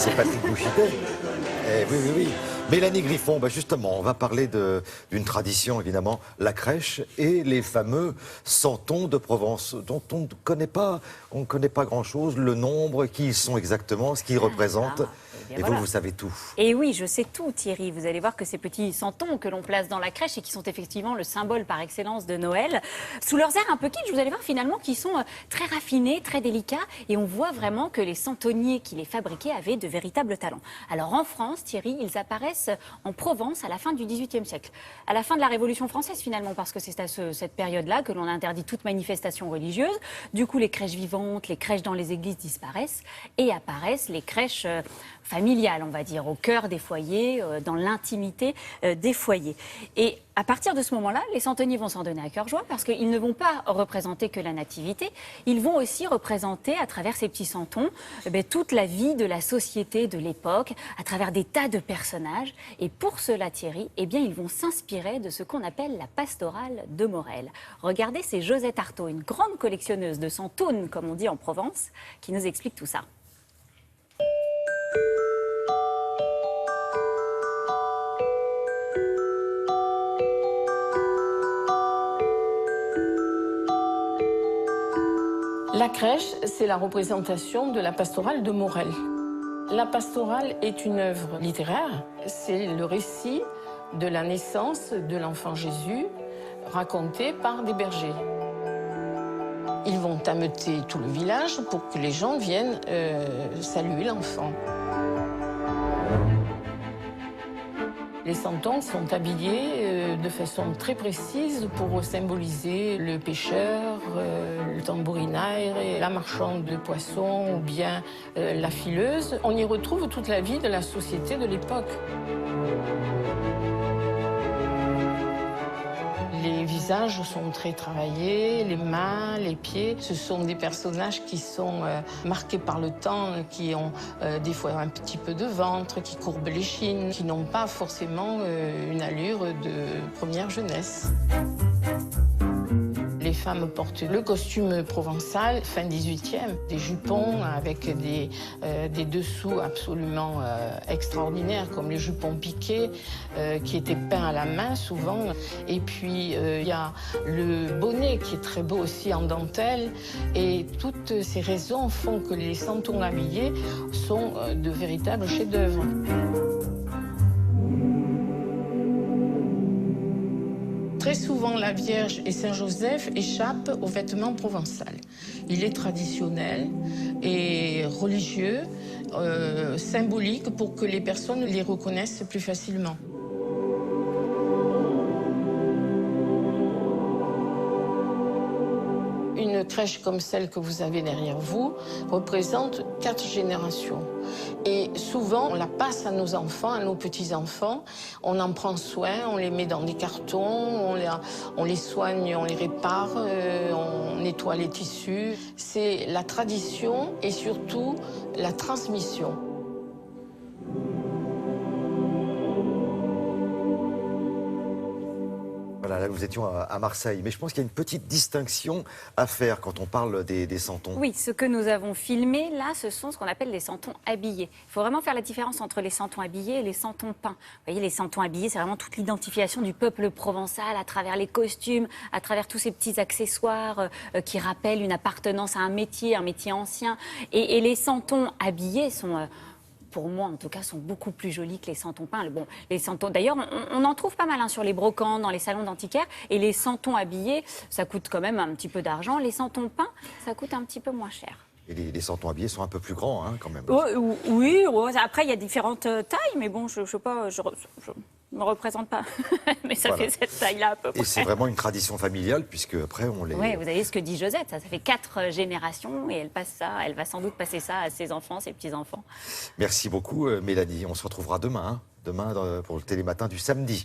c'est Patrick Bouchitet. Oui, oui, oui. Mélanie Griffon, justement, on va parler d'une tradition, évidemment, la crèche et les fameux santons de Provence, dont on ne connaît pas grand-chose, le nombre, qui ils sont exactement, ce qu'ils représentent. Et voilà. vous savez tout. Et oui, je sais tout, Thierry. Vous allez voir que ces petits santons que l'on place dans la crèche et qui sont effectivement le symbole par excellence de Noël, sous leurs airs un peu kitsch, vous allez voir finalement qu'ils sont très raffinés, très délicats. Et on voit vraiment que les santonniers qui les fabriquaient avaient de véritables talents. Alors en France, Thierry, ils apparaissent en Provence à la fin du XVIIIe siècle. À la fin de la Révolution française finalement, parce que c'est à cette période-là que l'on a interdit toute manifestation religieuse. Du coup, les crèches vivantes, les crèches dans les églises disparaissent et apparaissent les crèches familiales, on va dire, au cœur des foyers, dans l'intimité des foyers. Et à partir de ce moment-là, les santonniers vont s'en donner à cœur joie parce qu'ils ne vont pas représenter que la nativité, ils vont aussi représenter à travers ces petits santons toute la vie de la société de l'époque, à travers des tas de personnages. Et pour cela, Thierry, ils vont s'inspirer de ce qu'on appelle la pastorale de Morel. Regardez, c'est Josette Artaud, une grande collectionneuse de santounes, comme on dit en Provence, qui nous explique tout ça. La crèche, c'est la représentation de la pastorale de Morel. La pastorale est une œuvre littéraire. C'est le récit de la naissance de l'enfant Jésus, raconté par des bergers. Ils vont ameuter tout le village pour que les gens viennent saluer l'enfant. Les santons sont habillés de façon très précise pour symboliser le pêcheur, le tambourinaire, la marchande de poissons ou bien la fileuse. On y retrouve toute la vie de la société de l'époque. Les visages sont très travaillés, les mains, les pieds. Ce sont des personnages qui sont marqués par le temps, qui ont des fois un petit peu de ventre, qui courbent l'échine, qui n'ont pas forcément une allure de première jeunesse. Les femmes portent le costume provençal, fin 18e, des jupons avec des dessous absolument extraordinaires, comme les jupons piqués, qui étaient peints à la main souvent. Et puis, il y a le bonnet qui est très beau aussi en dentelle. Et toutes ces raisons font que les santons habillés sont de véritables chefs-d'œuvre. Très souvent, la Vierge et Saint-Joseph échappent aux vêtements provençaux. Il est traditionnel et religieux, symbolique pour que les personnes les reconnaissent plus facilement. Une crèche comme celle que vous avez derrière vous représente 4 générations. Et souvent, on la passe à nos enfants, à nos petits-enfants. On en prend soin, on les met dans des cartons, on les soigne, on les répare, on nettoie les tissus. C'est la tradition et surtout la transmission. Voilà, là nous étions à Marseille, mais je pense qu'il y a une petite distinction à faire quand on parle des santons. Oui, ce que nous avons filmé là, ce sont ce qu'on appelle les santons habillés. Il faut vraiment faire la différence entre les santons habillés et les santons peints. Vous voyez, les santons habillés, c'est vraiment toute l'identification du peuple provençal à travers les costumes, à travers tous ces petits accessoires qui rappellent une appartenance à un métier ancien. Et les santons habillés sont... pour moi, en tout cas, sont beaucoup plus jolis que les santons peints. Bon, les santons, d'ailleurs, on en trouve pas mal sur les brocantes, dans les salons d'antiquaires. Et les santons habillés, ça coûte quand même un petit peu d'argent. Les santons peints, ça coûte un petit peu moins cher. Et les santons habillés sont un peu plus grands, quand même. Oui, après, il y a différentes tailles, mais bon, je sais pas, je me représente pas. Mais ça fait cette taille-là à peu près. Et c'est vraiment une tradition familiale, puisque après, on les... Oui, vous avez ce que dit Josette, ça fait 4 générations, et elle va sans doute passer ça à ses enfants, ses petits-enfants. Merci beaucoup, Mélanie. On se retrouvera demain, pour le Télématin du samedi.